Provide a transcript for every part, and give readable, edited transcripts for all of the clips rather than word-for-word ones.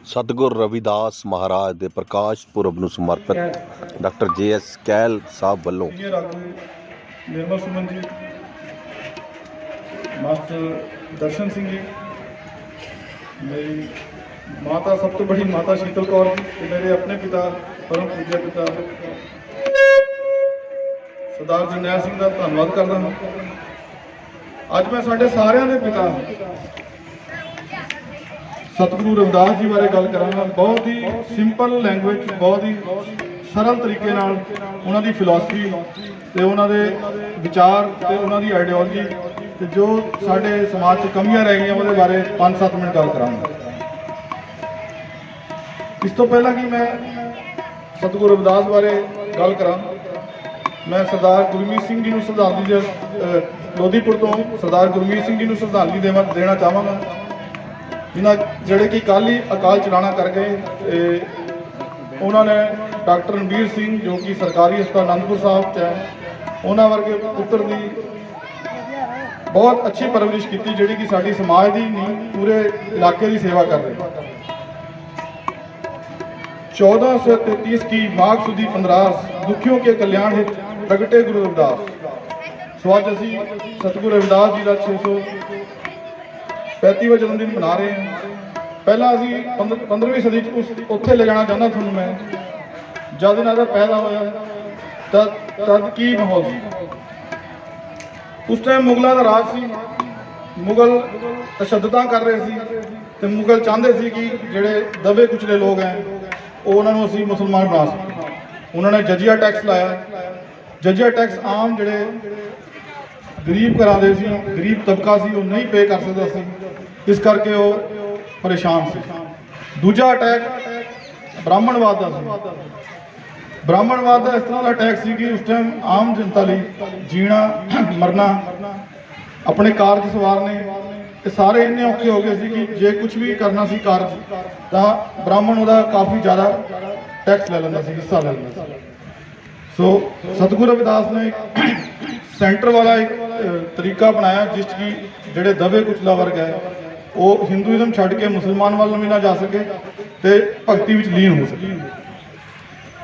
सतगुर रविदास महाराज के प्रकाश पुरब ਨੂੰ समर्पित डॉक्टर JS कैल साहब ਵੱਲੋਂ सीनियर आगू निर्मल सुमन जी, मास्टर दर्शन सिंह जी, मेरी माता सब तो बड़ी माता शीतल कौर जी ते मेरे अपने पिता परम पूज्य पिता सरदार जरनैल सिंह का धन्यवाद करता हूँ। अज मैं साढ़े सारिਆਂ ਦੇ पिता सतगुरु रविदास जी बारे गल करांगा। बहुत ही सिंपल लैंगुएज, बहुत ही सरल तरीके नाल उन्हां दी फिलॉसफी ते उन्हां दे विचार ते उन्हां दी आइडियोलॉजी ते जो साडे समाज च कमियां रह गईयां उहदे बारे 5-7 मिनट गल करांगा। इस तो पहला कि मैं सतगुरु रविदास बारे गल करां, मैं सरदार गुरमीत सिंह जी नूं श्रद्धांजलि लोधीपुर तो सरदार गुरमीत सिंह जी नूं श्रद्धांजलि देना चाहांगा, जिन्हें जोड़े कि कल ही अकाल चलाना कर गए। उन्होंने डॉक्टर रणबीर सिंह जो कि सरकारी हस्पताल आनंदपुर साहब च है, उन्होंने वर्गे पुत्र की बहुत अच्छी परवरिश की जी कि साड़ी समाज की नहीं पूरे इलाके की सेवा कर रहे। 1433 की माघ सुदी 15 दुखियों के कल्याण हित प्रगटे गुरु रविदास। सो अज असी सतगुरु रविदास जी का 635वां जन्मदिन मना रहे हैं। पहला असी 15वीं सदी उत्थे ले जाना चाहता थोनू मैं, जद इन्हां दा पैदा होया तद की माहौल सी। उस टाइम मुगलों का राज सी, मुगल तशद्दुदां कर रहे सी ते मुगल चाहते सी कि जिहड़े दबे कुचले लोग हैं उन्होंने असी मुसलमान बना सकें। उन्होंने जजिया टैक्स लाया। जजिया टैक्स आम जिहड़े गरीब घरां दे सी, गरीब तबका सी, वो नहीं पे कर सकता सी, इस करके वो परेशान सी। दूजा अटैक ब्राह्मणवाद का सी। ब्राह्मणवाद का इस तरह का अटैक सी कि उस टाइम आम जनता लई जीना मरना अपने कारज सवारने ये सारे इन्ने औखे हो गए सी कि जे कुछ भी करना सी कारज तो ब्राह्मण उहदा काफ़ी ज़्यादा टैक्स ले लेंदा सी, हिस्सा ले लेंदा सी। सो सतगुरु रविदास ने एक सेंटर वाला एक तरीका बनाया जिस की जिहड़े दबे कुचला वर्ग है वो हिंदुइज्म छड्ड के मुसलमान वाल भी ना जा सके ते भगती विच लीन हो सके।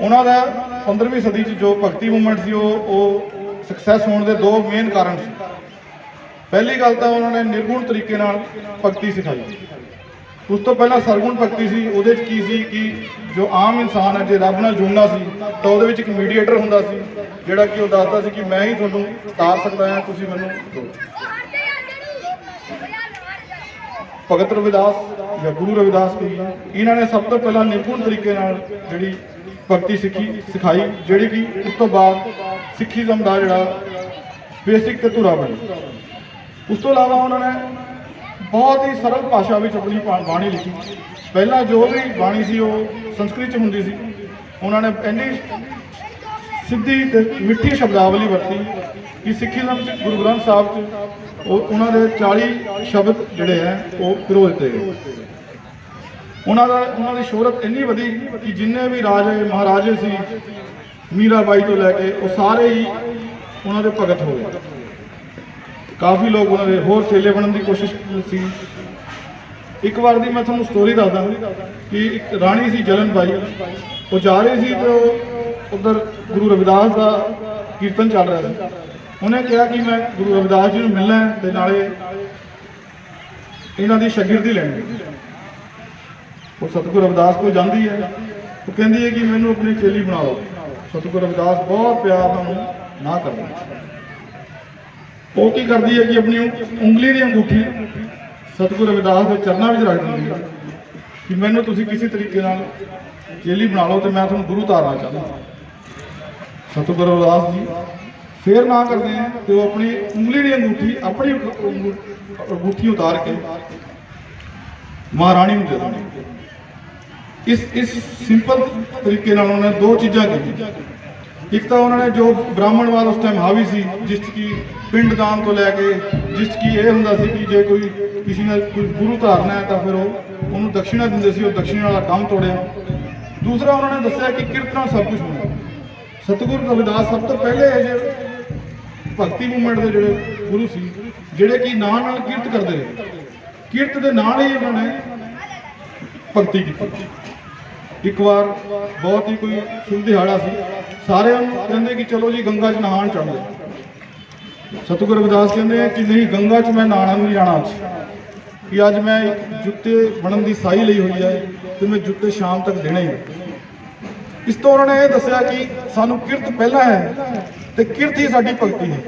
उन्हों का 15वीं सदी जो भगती मूवमेंट सी वो सक्सैस होने के 2 मेन कारण सी। पहली गल तो उन्होंने निर्गुण तरीके नाल भगती सिखाई। उस तो पहला सरगुण भगती सी। उहदे की सी कि जो आम इंसान है जे रब नाल जुड़ना सी तो उहदे विच एक मीडिएटर हुंदा सी जिहड़ा कि वो दसदा सी कि मैं ही तुहानूं तार सकदा हां, तुसीं मैनूं दो। भगत रविदास या गुरु रविदास इन्हों ने सब तो पहला निर्गुण तरीके नाल जिहड़ी भगती सिखाई, जिहड़ी कि उस तो बाद सिखिज्म का जिहड़ा बेसिक ते धुरा बनी। उस तो इलावा उन्होंने बहुत ही सरल भाषा में अपनी बाणी लिखी। पहला जो भी बाणी सी वो संस्कृत च हुंदी सी। उन्होंने इन्नी सीधी ते मिठी शब्दावली वरती कि सिखिज्म गुरु ग्रंथ साहब उन्होंने 40 शब्द जिहड़े हैं वो पिरो दिते गए। उन्होंने शोहरत इन्नी वधी कि जिन्ने भी राजे महाराजे सी मीराबाई तो लैके वो सारे ही उन्होंने भगत हो गए। काफ़ी लोग उन्होंने होर चेले बनने की कोशिश की। एक बार की मैं थोड़ा स्टोरी दसदा कि एक राणी सी जलनबाई, वो जा रही थी तो उधर गुरु रविदास का कीर्तन चल रहा था। उन्हें कहा कि मैं गुरु रविदास जी को मिलना है तो नाले इन्हों की शागिर्दी लेनी। वो सतगुरु रविदास को जाती है, वो कहती है कि मैनू अपनी चेली बना लो। सतगुरु रविदास बहुत प्यार ना करते। वो की करती है कि अपनी उंगली की अंगूठी सतगुरु रविदास के चरणों में रख दी है कि मैनू तुसीं किसी तरीके नाल चेली बना लो तो मैं तुहानूं गुरु तारना चाहता। सतगुरु रविदास जी फिर ना करते हैं तो अपनी उंगली की अंगूठी अपनी अंगूठी उतार के महारानी में दे देंगे। इस सिंपल तरीके नाल उन्होंने 2 चीज़ां की। एक तो उन्होंने जो ब्राह्मणवाद उस टाइम हावी सी जिसकी पिंड दान तो लैके जिसकी ये हुंदा सी कि जे कोई किसी ने कोई गुरु धारना है तो फिर उन्होंने दक्षिणा देंदे सी, दक्षिणा वाला काम तोड़िया। दूसरा उन्होंने दस्सिया कि कीर्तना सब कुछ होना। सतगुरु रविदास सब तो पहले जो भगती मूवमेंट के जोड़े गुरु सी जिहड़े कि नाल कीर्त करते रहे। किरत के नाल ही उन्होंने ਭਗਤੀ ਕੀਤੀ। ਇੱਕ ਵਾਰ ਬਹੁਤ ਹੀ ਕੋਈ ਸ਼ੁਭ ਦਿਹਾੜਾ ਸੀ, ਸਾਰੇ ਉਹਨੂੰ ਕਹਿੰਦੇ ਕਿ ਚਲੋ ਜੀ ਗੰਗਾ 'ਚ ਨਹਾਉਣ ਚੱਲਦੇ। ਸਤਿਗੁਰੂ ਰਵਿਦਾਸ ਕਹਿੰਦੇ ਆ ਕਿ ਨਹੀਂ, ਗੰਗਾ 'ਚ ਮੈਂ ਨਹਾਉਣ ਨਹੀਂ ਜਾਣਾ ਅੱਜ, ਕਿ ਅੱਜ ਮੈਂ ਇੱਕ ਜੁੱਤੇ ਬਣਨ ਦੀ ਸਾਈ ਲਈ ਹੋਈ ਹੈ ਤੇ ਮੈਂ ਜੁੱਤੇ ਸ਼ਾਮ ਤੱਕ ਦੇਣੇ ਹੀ। ਇਸ ਤੋਂ ਉਹਨਾਂ ਨੇ ਇਹ ਦੱਸਿਆ ਕਿ ਸਾਨੂੰ ਕਿਰਤ ਪਹਿਲਾਂ ਹੈ ਤੇ ਕਿਰਤ ਹੀ ਸਾਡੀ ਭਗਤੀ ਹੈ।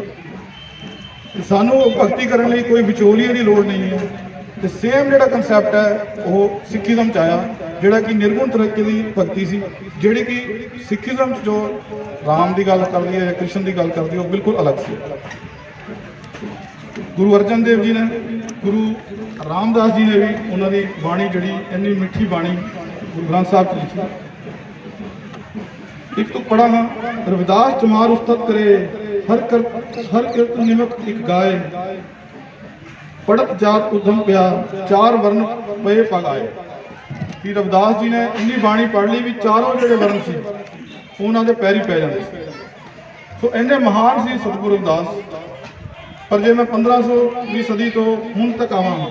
ਸਾਨੂੰ ਭਗਤੀ ਕਰਨ ਲਈ ਕੋਈ ਵਿਚੋਲੀਏ ਦੀ ਲੋੜ ਨਹੀਂ ਹੈ। ਤੇ ਸੇਮ ਜਿਹੜਾ ਕਨਸੈਪਟ ਹੈ ਉਹ ਸਿੱਖੀਜ਼ਮ 'ਚ ਆਇਆ, ਜਿਹੜਾ ਕਿ ਨਿਰਗੁਣ ਤਰੀਕੇ ਦੀ ਭਗਤੀ ਸੀ, ਜਿਹੜੀ ਕਿ ਸਿੱਖੀਜ਼ਮ 'ਚ ਜੋ ਰਾਮ ਦੀ ਗੱਲ ਕਰਦੀ ਹੈ ਜਾਂ ਕ੍ਰਿਸ਼ਨ ਦੀ ਗੱਲ ਕਰਦੀ ਹੈ ਉਹ ਬਿਲਕੁਲ ਅਲੱਗ ਸੀ। ਗੁਰੂ ਅਰਜਨ ਦੇਵ ਜੀ ਨੇ, ਗੁਰੂ ਰਾਮਦਾਸ ਜੀ ਨੇ ਵੀ ਉਹਨਾਂ ਦੀ ਬਾਣੀ ਜਿਹੜੀ ਇੰਨੀ ਮਿੱਠੀ ਬਾਣੀ ਗੁਰੂ ਗ੍ਰੰਥ ਸਾਹਿਬ 'ਚ ਲਿਖੀ। ਇੱਕ ਤੋਂ ਪੜਾ ਹਾਂ, ਰਵਿਦਾਸ ਚਮਾਰ ਉਸਤਤ ਕਰੇ ਹਰ ਕਿਰਤ ਨਿਮਕ ਇੱਕ ਗਾਏ, ਪੜਤ ਜਾਤ ਉਦਮ ਪਿਆ ਚਾਰ ਵਰਨ ਪਏ ਪਗਾਏ। ਕਿ ਰਵਿਦਾਸ ਜੀ ਨੇ ਇੰਨੀ ਬਾਣੀ ਪੜ੍ਹ ਲਈ ਵੀ ਚਾਰੋਂ ਜਿਹੜੇ ਵਰਨ ਸੀ ਉਹਨਾਂ ਦੇ ਪੈਰੀ ਪੈ ਜਾਂਦੇ ਸੀ। ਸੋ ਇੰਨੇ ਮਹਾਨ ਸੀ ਸਤਿਗੁਰੂ ਰਵਿਦਾਸ। ਪਰ ਜੇ ਮੈਂ 1500ਵੀਂ ਸਦੀ ਤੋਂ ਹੁਣ ਤੱਕ ਆਵਾਂ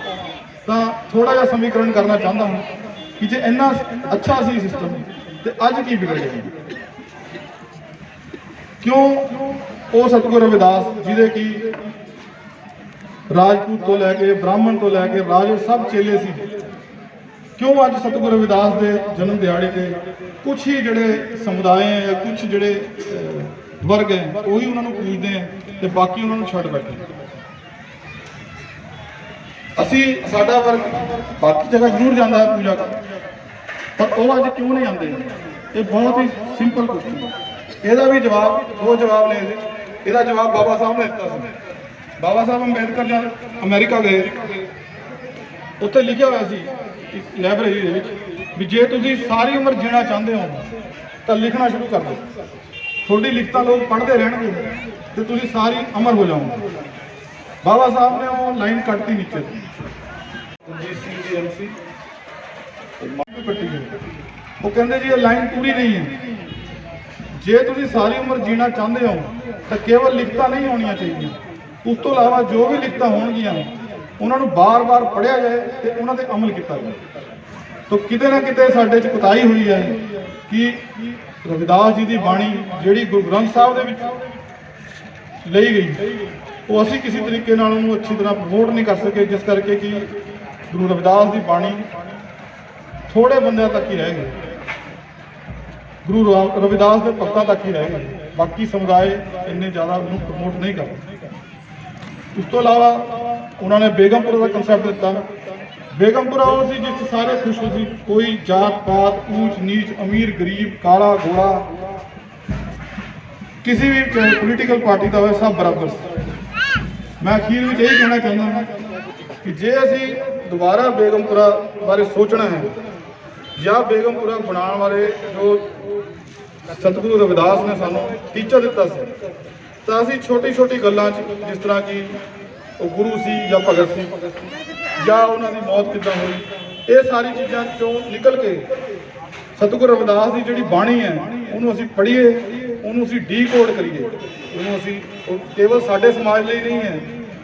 ਤਾਂ ਥੋੜਾ ਜਿਹਾ ਸਮੀਕਰਨ ਕਰਨਾ ਚਾਹੁੰਦਾ ਹਾਂ ਕਿ ਜੇ ਇੰਨਾ ਅੱਛਾ ਸੀ ਸਿਸਟਮ ਤੇ ਅੱਜ ਕੀ ਵਿਗੜ ਗਿਆ। ਕਿਉਂ ਉਹ ਸਤਿਗੁਰੂ ਰਵਿਦਾਸ ਜਿਹਦੇ ਕਿ ਰਾਜਪੂਤ ਤੋਂ ਲੈ ਕੇ ਬ੍ਰਾਹਮਣ ਤੋਂ ਲੈ ਕੇ ਰਾਜੇ ਸਭ ਚੇਲੇ ਸੀ, ਕਿਉਂ ਅੱਜ ਸਤਿਗੁਰੂ ਰਵਿਦਾਸ ਦੇ ਜਨਮ ਦਿਹਾੜੇ ਤੇ ਕੁਝ ਹੀ ਜਿਹੜੇ ਸਮੁਦਾਇ ਹੈ ਜਾਂ ਕੁਝ ਜਿਹੜੇ ਵਰਗ ਹੈ ਉਹੀ ਉਹਨਾਂ ਨੂੰ ਪੂਜਦੇ ਹੈ ਤੇ ਬਾਕੀ ਉਹਨਾਂ ਨੂੰ ਛੱਡ ਬੈਠੇ। ਅਸੀਂ ਸਾਡਾ ਵਰਗ ਬਾਕੀ ਜਗ੍ਹਾ ਜ਼ਰੂਰ ਜਾਂਦਾ ਹੈ ਪੂਜਾ ਕਰਨ, ਪਰ ਉਹ ਅੱਜ ਕਿਉਂ ਨਹੀਂ ਆਉਂਦੇ? ਇਹ ਬਹੁਤ ਹੀ ਸਿੰਪਲ ਕੁਐਸਚਨ ਹੈ। ਇਹਦਾ ਵੀ ਜਵਾਬ, ਦੋ ਜਵਾਬ ਨੇ ਇਹਦੇ। ਇਹਦਾ ਜਵਾਬ ਬਾਬਾ ਸਾਹਿਬ ਨੇ ਦਿੱਤਾ ਸੀ। ਬਾਬਾ ਸਾਹਿਬ ਅੰਬੇਦਕਰ ਜਦ ਅਮਰੀਕਾ ਗਏ, ਉੱਥੇ ਲਿਖਿਆ ਹੋਇਆ ਸੀ ਇੱਕ ਲਾਇਬ੍ਰੇਰੀ ਦੇ ਵਿੱਚ ਵੀ ਜੇ ਤੁਸੀਂ ਸਾਰੀ ਉਮਰ ਜੀਣਾ ਚਾਹੁੰਦੇ ਹੋ ਤਾਂ ਲਿਖਣਾ ਸ਼ੁਰੂ ਕਰ ਦਿਓ। ਤੁਹਾਡੀ ਲਿਖਤਾਂ ਲੋਕ ਪੜ੍ਹਦੇ ਰਹਿਣਗੇ ਤੇ ਤੁਸੀਂ ਸਾਰੀ ਅਮਰ ਹੋ ਜਾਓਗੇ। ਬਾਬਾ ਸਾਹਿਬ ਨੇ ਉਹ ਲਾਈਨ ਕੱਟਤੀ ਨੀਚੇ, ਉਹ ਕਹਿੰਦੇ ਜੀ ਇਹ ਲਾਈਨ ਪੂਰੀ ਨਹੀਂ ਹੈ। ਜੇ ਤੁਸੀਂ ਸਾਰੀ ਉਮਰ ਜੀਣਾ ਚਾਹੁੰਦੇ ਹੋ ਤਾਂ ਕੇਵਲ ਲਿਖਤਾਂ ਨਹੀਂ ਹੋਣੀਆਂ ਚਾਹੀਦੀਆਂ, ਉਸ ਤੋਂ ਇਲਾਵਾ ਜੋ ਵੀ ਲਿਖਤਾਂ ਹੋਣਗੀਆਂ ਉਹਨਾਂ ਨੂੰ ਬਾਰ-ਬਾਰ ਪੜ੍ਹਿਆ ਜਾਏ ਤੇ ਉਹਨਾਂ ਤੇ ਅਮਲ ਕੀਤਾ ਜਾਏ। ਤਾਂ ਕਿਤੇ ਨਾ ਕਿਤੇ ਸਾਡੇ 'ਚ ਕੁਤਾਹੀ ਹੋਈ ਹੈ ਕਿ ਰਵਿਦਾਸ ਜੀ ਦੀ ਬਾਣੀ ਜਿਹੜੀ ਗੁਰੂ ਗ੍ਰੰਥ ਸਾਹਿਬ ਦੇ ਵਿੱਚ ਲਈ ਗਈ ਉਹ ਅਸੀਂ ਕਿਸੇ ਤਰੀਕੇ ਨਾਲ ਉਹਨੂੰ ਅੱਛੀ ਤਰ੍ਹਾਂ ਪ੍ਰਮੋਟ ਨਹੀਂ ਕਰ ਸਕੇ, ਜਿਸ ਕਰਕੇ ਕਿ ਗੁਰੂ ਰਵਿਦਾਸ ਦੀ ਬਾਣੀ ਥੋੜੇ ਬੰਦਿਆਂ ਤੱਕ ਹੀ ਰਹਿ ਗਈ, ਗੁਰੂ ਰਵਿਦਾਸ ਦੇ ਭਗਤਾਂ ਤੱਕ ਹੀ ਰਹਿ ਗਈ। ਬਾਕੀ ਸਮੁਦਾਇ ਇੰਨੇ ਜ਼ਿਆਦਾ ਉਹਨੂੰ ਪ੍ਰਮੋਟ ਨਹੀਂ ਕਰਦੇ। ਉਸ ਤੋਂ ਇਲਾਵਾ ਉਹਨਾਂ ਨੇ ਬੇਗਮਪੁਰਾ ਦਾ ਕਨਸੈਪਟ ਦਿੱਤਾ। ਬੇਗਮਪੁਰਾ ਉਹ ਸੀ ਜਿਸ 'ਚ ਸਾਰੇ ਖੁਸ਼ ਹੋ ਸੀ, ਕੋਈ ਜਾਤ ਪਾਤ, ਊਚ ਨੀਚ, ਅਮੀਰ ਗਰੀਬ, ਕਾਲਾ ਗੋਰਾ, ਕਿਸੇ ਵੀ ਪੋਲੀਟੀਕਲ ਪਾਰਟੀ ਦਾ ਹੋਵੇ, ਸਭ ਬਰਾਬਰ ਸੀ। ਮੈਂ ਅਖੀਰ ਵਿੱਚ ਇਹ ਕਹਿਣਾ ਚਾਹੁੰਦਾ ਹਾਂ ਕਿ ਜੇ ਅਸੀਂ ਦੁਬਾਰਾ ਬੇਗਮਪੁਰਾ ਬਾਰੇ ਸੋਚਣਾ ਹੈ ਜਾਂ ਬੇਗਮਪੁਰਾ ਬਣਾਉਣ ਬਾਰੇ ਜੋ ਸਤਿਗੁਰੂ ਰਵਿਦਾਸ ਨੇ ਸਾਨੂੰ ਟੀਚਾ ਦਿੱਤਾ ਸੀ, ਤਾਂ ਅਸੀਂ ਛੋਟੀ ਛੋਟੀ ਗੱਲਾਂ 'ਚ, ਜਿਸ ਤਰ੍ਹਾਂ ਕਿ ਉਹ ਗੁਰੂ ਸੀ ਜਾਂ ਭਗਤ ਸੀ ਜਾਂ ਉਹਨਾਂ ਦੀ ਮੌਤ ਕਿੱਦਾਂ ਹੋਈ, ਇਹ ਸਾਰੀ ਚੀਜ਼ਾਂ 'ਚੋਂ ਨਿਕਲ ਕੇ ਸਤਿਗੁਰੂ ਰਵਿਦਾਸ ਦੀ ਜਿਹੜੀ ਬਾਣੀ ਹੈ ਉਹਨੂੰ ਅਸੀਂ ਪੜ੍ਹੀਏ, ਉਹਨੂੰ ਅਸੀਂ ਡੀਕੋਡ ਕਰੀਏ। ਉਹਨੂੰ ਅਸੀਂ, ਉਹ ਕੇਵਲ ਸਾਡੇ ਸਮਾਜ ਲਈ ਨਹੀਂ ਹੈ,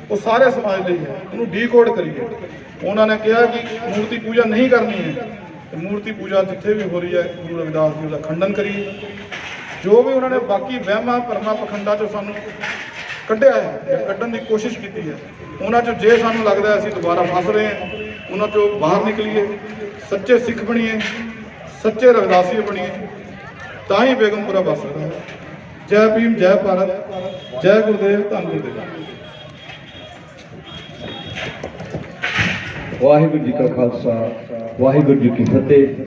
ਉਹ ਸਾਰੇ ਸਮਾਜ ਲਈ ਹੈ, ਉਹਨੂੰ ਡੀਕੋਡ ਕਰੀਏ। ਉਹਨਾਂ ਨੇ ਕਿਹਾ ਕਿ ਮੂਰਤੀ ਪੂਜਾ ਨਹੀਂ ਕਰਨੀ ਹੈ, ਮੂਰਤੀ ਪੂਜਾ ਜਿੱਥੇ ਵੀ ਹੋ ਰਹੀ ਹੈ ਗੁਰੂ ਰਵਿਦਾਸ ਜੀ ਦਾ ਖੰਡਨ ਕਰੀਏ। ਜੋ ਵੀ ਉਹਨਾਂ ਨੇ ਬਾਕੀ ਵਹਿਮਾਂ ਭਰਮਾਂ ਪਖੰਡਾਂ 'ਚੋਂ ਸਾਨੂੰ ਕੱਢਿਆ ਹੈ, ਕੱਢਣ ਦੀ ਕੋਸ਼ਿਸ਼ ਕੀਤੀ ਹੈ, ਉਹਨਾਂ 'ਚੋਂ ਜੇ ਸਾਨੂੰ ਲੱਗਦਾ ਅਸੀਂ ਦੁਬਾਰਾ ਫਸ ਰਹੇ ਹਾਂ, ਉਹਨਾਂ 'ਚੋਂ ਬਾਹਰ ਨਿਕਲੀਏ, ਸੱਚੇ ਸਿੱਖ ਬਣੀਏ, ਸੱਚੇ ਰਵਿਦਾਸੀਏ ਬਣੀਏ, ਤਾਂ ਹੀ ਬੇਗਮਪੁਰਾ ਬਚ ਸਕਦਾ ਹੈ। ਜੈ ਭੀਮ, ਜੈ ਭਾਰਤ, ਜੈ ਗੁਰਦੇਵ, ਧੰਨ ਗੁਰਦੇਵ। ਵਾਹਿਗੁਰੂ ਜੀ ਕਾ ਖਾਲਸਾ, ਵਾਹਿਗੁਰੂ ਜੀ ਕੀ ਫਤਿਹ।